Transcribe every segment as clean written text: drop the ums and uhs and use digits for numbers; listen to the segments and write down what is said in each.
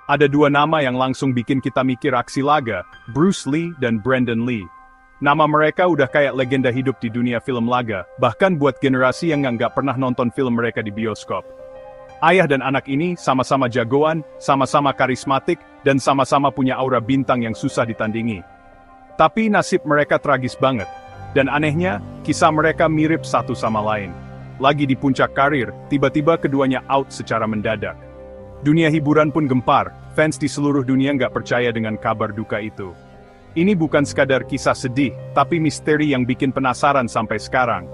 Ada dua nama yang langsung bikin kita mikir aksi laga, Bruce Lee dan Brandon Lee. Nama mereka udah kayak legenda hidup di dunia film laga, bahkan buat generasi yang nggak pernah nonton film mereka di bioskop. Ayah dan anak ini sama-sama jagoan, sama-sama karismatik, dan sama-sama punya aura bintang yang susah ditandingi. Tapi nasib mereka tragis banget, dan anehnya, kisah mereka mirip satu sama lain. Lagi di puncak karir, tiba-tiba keduanya out secara mendadak. Dunia hiburan pun gempar, fans di seluruh dunia nggak percaya dengan kabar duka itu. Ini bukan sekadar kisah sedih, tapi misteri yang bikin penasaran sampai sekarang.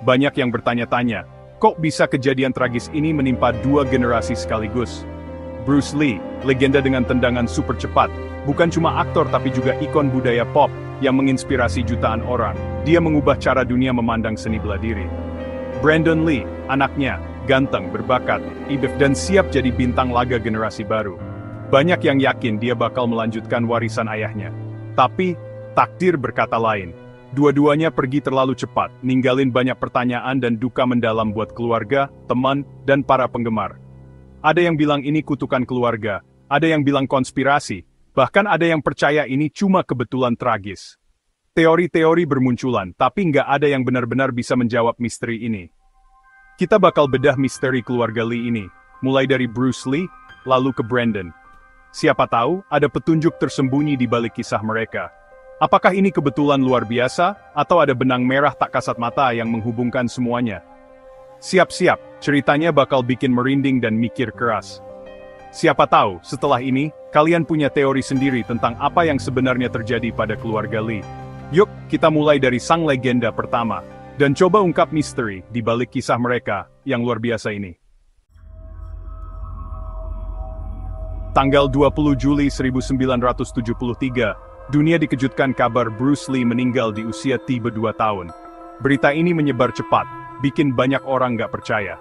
Banyak yang bertanya-tanya, kok bisa kejadian tragis ini menimpa dua generasi sekaligus? Bruce Lee, legenda dengan tendangan super cepat, bukan cuma aktor tapi juga ikon budaya pop yang menginspirasi jutaan orang. Dia mengubah cara dunia memandang seni bela diri. Brandon Lee, anaknya, ganteng, berbakat, ibef dan siap jadi bintang laga generasi baru. Banyak yang yakin dia bakal melanjutkan warisan ayahnya. Tapi, takdir berkata lain. Dua-duanya pergi terlalu cepat, ninggalin banyak pertanyaan dan duka mendalam buat keluarga, teman, dan para penggemar. Ada yang bilang ini kutukan keluarga, ada yang bilang konspirasi, bahkan ada yang percaya ini cuma kebetulan tragis. Teori-teori bermunculan, tapi nggak ada yang benar-benar bisa menjawab misteri ini. Kita bakal bedah misteri keluarga Lee ini, mulai dari Bruce Lee, lalu ke Brandon. Siapa tahu, ada petunjuk tersembunyi di balik kisah mereka. Apakah ini kebetulan luar biasa, atau ada benang merah tak kasat mata yang menghubungkan semuanya? Siap-siap, ceritanya bakal bikin merinding dan mikir keras. Siapa tahu, setelah ini, kalian punya teori sendiri tentang apa yang sebenarnya terjadi pada keluarga Lee. Yuk, kita mulai dari sang legenda pertama. Dan coba ungkap misteri di balik kisah mereka yang luar biasa ini. Tanggal 20 Juli 1973, dunia dikejutkan kabar Bruce Lee meninggal di usia tiba 2 tahun. Berita ini menyebar cepat, bikin banyak orang nggak percaya.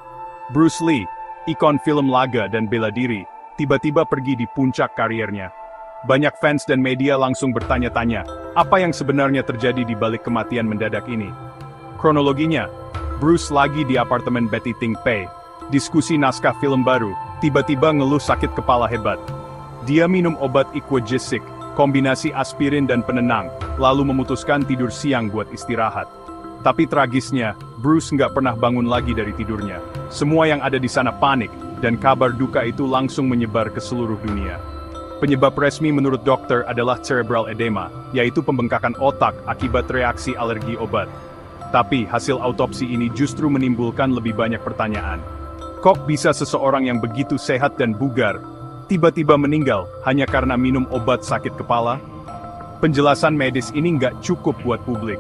Bruce Lee, ikon film laga dan bela diri, tiba-tiba pergi di puncak karirnya. Banyak fans dan media langsung bertanya-tanya, apa yang sebenarnya terjadi di balik kematian mendadak ini? Kronologinya, Bruce lagi di apartemen Betty Ting Pei, diskusi naskah film baru, tiba-tiba ngeluh sakit kepala hebat. Dia minum obat Equagesic, kombinasi aspirin dan penenang, lalu memutuskan tidur siang buat istirahat. Tapi tragisnya, Bruce nggak pernah bangun lagi dari tidurnya. Semua yang ada di sana panik, dan kabar duka itu langsung menyebar ke seluruh dunia. Penyebab resmi menurut dokter adalah cerebral edema, yaitu pembengkakan otak akibat reaksi alergi obat. Tapi hasil autopsi ini justru menimbulkan lebih banyak pertanyaan. Kok bisa seseorang yang begitu sehat dan bugar, tiba-tiba meninggal hanya karena minum obat sakit kepala? Penjelasan medis ini nggak cukup buat publik.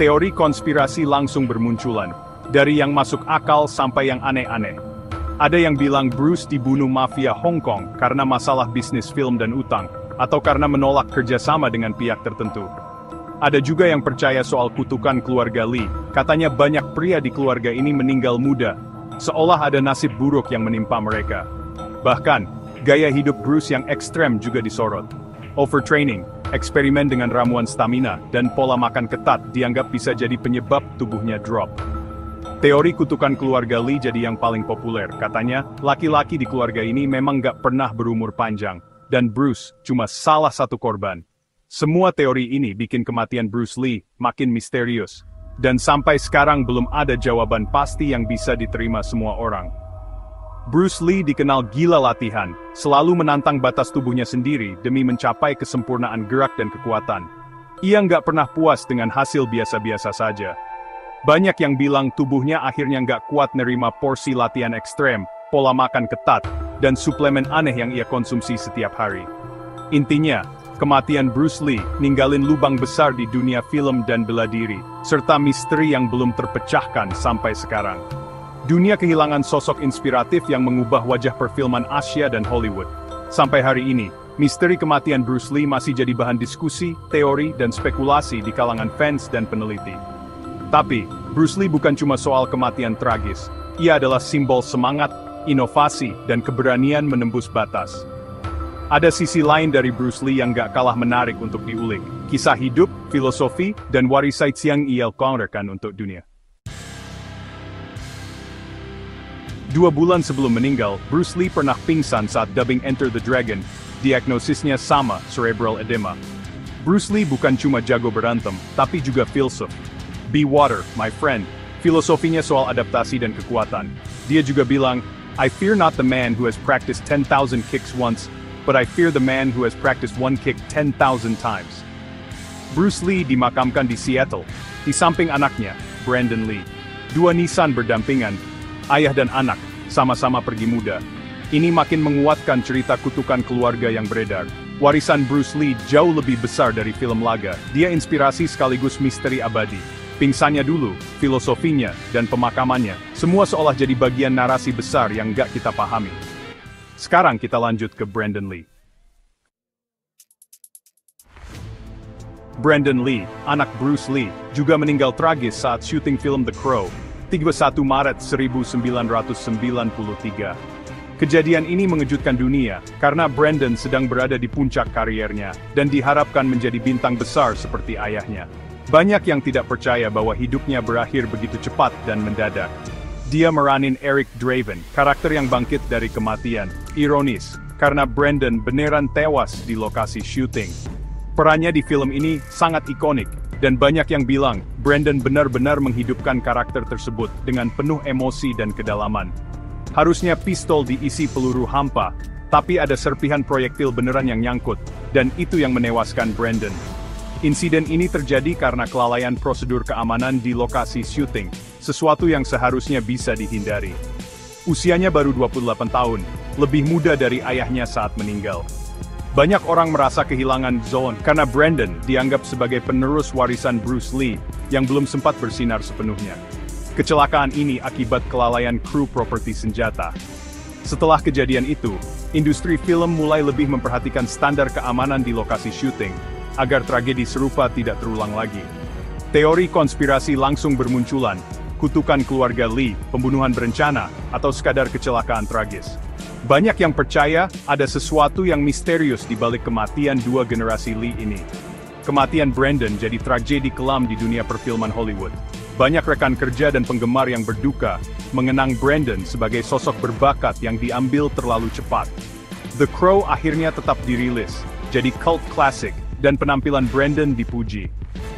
Teori konspirasi langsung bermunculan, dari yang masuk akal sampai yang aneh-aneh. Ada yang bilang Bruce dibunuh mafia Hong Kong karena masalah bisnis film dan utang, atau karena menolak kerjasama dengan pihak tertentu. Ada juga yang percaya soal kutukan keluarga Lee, katanya banyak pria di keluarga ini meninggal muda, seolah ada nasib buruk yang menimpa mereka. Bahkan, gaya hidup Bruce yang ekstrem juga disorot. Overtraining, eksperimen dengan ramuan stamina, dan pola makan ketat dianggap bisa jadi penyebab tubuhnya drop. Teori kutukan keluarga Lee jadi yang paling populer, katanya, laki-laki di keluarga ini memang gak pernah berumur panjang, dan Bruce cuma salah satu korban. Semua teori ini bikin kematian Bruce Lee makin misterius, dan sampai sekarang belum ada jawaban pasti yang bisa diterima semua orang. Bruce Lee dikenal gila latihan, selalu menantang batas tubuhnya sendiri demi mencapai kesempurnaan gerak dan kekuatan. Ia nggak pernah puas dengan hasil biasa-biasa saja. Banyak yang bilang tubuhnya akhirnya nggak kuat nerima porsi latihan ekstrem, pola makan ketat, dan suplemen aneh yang ia konsumsi setiap hari. Intinya, kematian Bruce Lee ninggalin lubang besar di dunia film dan bela diri, serta misteri yang belum terpecahkan sampai sekarang. Dunia kehilangan sosok inspiratif yang mengubah wajah perfilman Asia dan Hollywood. Sampai hari ini, misteri kematian Bruce Lee masih jadi bahan diskusi, teori, dan spekulasi di kalangan fans dan peneliti. Tapi, Bruce Lee bukan cuma soal kematian tragis. Ia adalah simbol semangat, inovasi, dan keberanian menembus batas. Ada sisi lain dari Bruce Lee yang gak kalah menarik untuk diulik. Kisah hidup, filosofi, dan warisan yang ia kongerkan untuk dunia. 2 bulan sebelum meninggal, Bruce Lee pernah pingsan saat dubbing Enter the Dragon. Diagnosisnya sama, cerebral edema. Bruce Lee bukan cuma jago berantem, tapi juga filsuf. Be water, my friend. Filosofinya soal adaptasi dan kekuatan. Dia juga bilang, I fear not the man who has practiced 10,000 kicks once, but I fear the man who has practiced one kick 10,000 times. Bruce Lee dimakamkan di Seattle, di samping anaknya, Brandon Lee. 2 nisan berdampingan, ayah dan anak, sama-sama pergi muda. Ini makin menguatkan cerita kutukan keluarga yang beredar. Warisan Bruce Lee jauh lebih besar dari film laga. Dia inspirasi sekaligus misteri abadi. Pingsannya dulu, filosofinya, dan pemakamannya, semua seolah jadi bagian narasi besar yang gak kita pahami. Sekarang kita lanjut ke Brandon Lee. Brandon Lee, anak Bruce Lee, juga meninggal tragis saat syuting film The Crow, 31 Maret 1993. Kejadian ini mengejutkan dunia, karena Brandon sedang berada di puncak karirnya, dan diharapkan menjadi bintang besar seperti ayahnya. Banyak yang tidak percaya bahwa hidupnya berakhir begitu cepat dan mendadak. Dia meranin Eric Draven, karakter yang bangkit dari kematian. Ironis, karena Brandon beneran tewas di lokasi syuting. Perannya di film ini sangat ikonik, dan banyak yang bilang, Brandon benar-benar menghidupkan karakter tersebut dengan penuh emosi dan kedalaman. Harusnya pistol diisi peluru hampa, tapi ada serpihan proyektil beneran yang nyangkut, dan itu yang menewaskan Brandon. Insiden ini terjadi karena kelalaian prosedur keamanan di lokasi syuting, sesuatu yang seharusnya bisa dihindari. Usianya baru 28 tahun, lebih muda dari ayahnya saat meninggal. Banyak orang merasa kehilangan zone karena Brandon dianggap sebagai penerus warisan Bruce Lee yang belum sempat bersinar sepenuhnya. Kecelakaan ini akibat kelalaian kru properti senjata. Setelah kejadian itu, industri film mulai lebih memperhatikan standar keamanan di lokasi syuting, agar tragedi serupa tidak terulang lagi. Teori konspirasi langsung bermunculan, kutukan keluarga Lee, pembunuhan berencana, atau sekadar kecelakaan tragis. Banyak yang percaya ada sesuatu yang misterius di balik kematian 2 generasi Lee ini. Kematian Brandon jadi tragedi kelam di dunia perfilman Hollywood. Banyak rekan kerja dan penggemar yang berduka, mengenang Brandon sebagai sosok berbakat yang diambil terlalu cepat. The Crow akhirnya tetap dirilis, jadi cult classic, dan penampilan Brandon dipuji.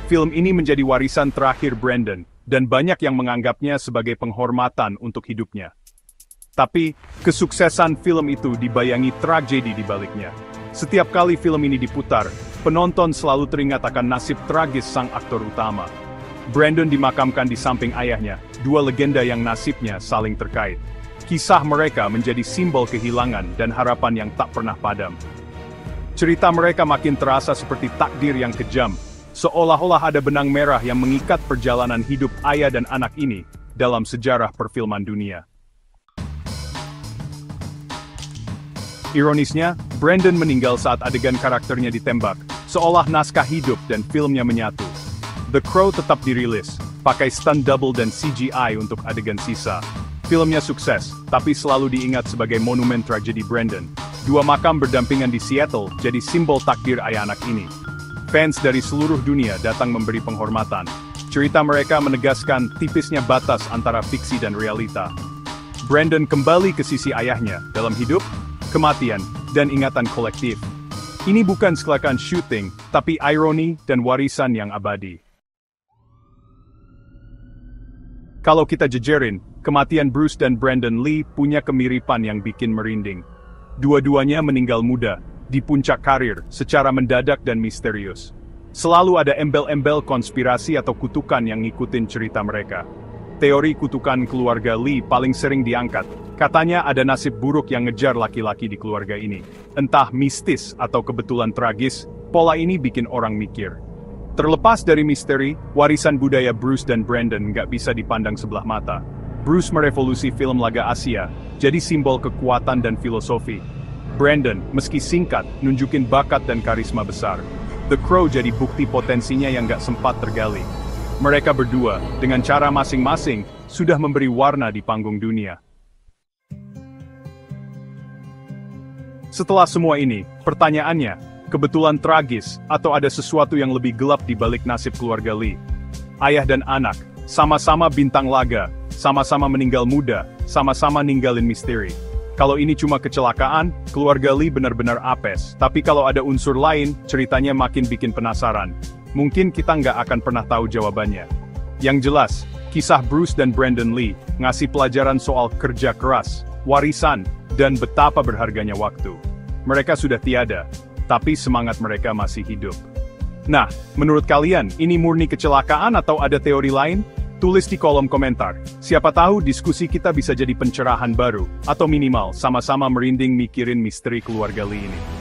Film ini menjadi warisan terakhir Brandon, dan banyak yang menganggapnya sebagai penghormatan untuk hidupnya. Tapi, kesuksesan film itu dibayangi tragedi di baliknya. Setiap kali film ini diputar, penonton selalu teringat akan nasib tragis sang aktor utama. Brandon dimakamkan di samping ayahnya, 2 legenda yang nasibnya saling terkait. Kisah mereka menjadi simbol kehilangan dan harapan yang tak pernah padam. Cerita mereka makin terasa seperti takdir yang kejam, seolah-olah ada benang merah yang mengikat perjalanan hidup ayah dan anak ini dalam sejarah perfilman dunia. Ironisnya, Brandon meninggal saat adegan karakternya ditembak, seolah naskah hidup dan filmnya menyatu. The Crow tetap dirilis, pakai stunt double dan CGI untuk adegan sisa. Filmnya sukses, tapi selalu diingat sebagai monumen tragedi Brandon. 2 makam berdampingan di Seattle jadi simbol takdir ayah anak ini. Fans dari seluruh dunia datang memberi penghormatan. Cerita mereka menegaskan tipisnya batas antara fiksi dan realita. Brandon kembali ke sisi ayahnya dalam hidup, kematian, dan ingatan kolektif. Ini bukan kecelakaan syuting, tapi ironi dan warisan yang abadi. Kalau kita jejerin, kematian Bruce dan Brandon Lee punya kemiripan yang bikin merinding. Dua-duanya meninggal muda, di puncak karir, secara mendadak dan misterius. Selalu ada embel-embel konspirasi atau kutukan yang ngikutin cerita mereka. Teori kutukan keluarga Lee paling sering diangkat. Katanya ada nasib buruk yang ngejar laki-laki di keluarga ini. Entah mistis atau kebetulan tragis, pola ini bikin orang mikir. Terlepas dari misteri, warisan budaya Bruce dan Brandon nggak bisa dipandang sebelah mata. Bruce merevolusi film laga Asia, jadi simbol kekuatan dan filosofi. Brandon, meski singkat, nunjukin bakat dan karisma besar. The Crow jadi bukti potensinya yang nggak sempat tergali. Mereka berdua, dengan cara masing-masing, sudah memberi warna di panggung dunia. Setelah semua ini, pertanyaannya, kebetulan tragis, atau ada sesuatu yang lebih gelap di balik nasib keluarga Lee? Ayah dan anak, sama-sama bintang laga, sama-sama meninggal muda, sama-sama ninggalin misteri. Kalau ini cuma kecelakaan, keluarga Lee benar-benar apes. Tapi kalau ada unsur lain, ceritanya makin bikin penasaran. Mungkin kita nggak akan pernah tahu jawabannya. Yang jelas, kisah Bruce dan Brandon Lee ngasih pelajaran soal kerja keras, warisan, dan betapa berharganya waktu. Mereka sudah tiada, tapi semangat mereka masih hidup. Nah, menurut kalian, ini murni kecelakaan atau ada teori lain? Tulis di kolom komentar. Siapa tahu diskusi kita bisa jadi pencerahan baru, atau minimal sama-sama merinding mikirin misteri keluarga Lee ini.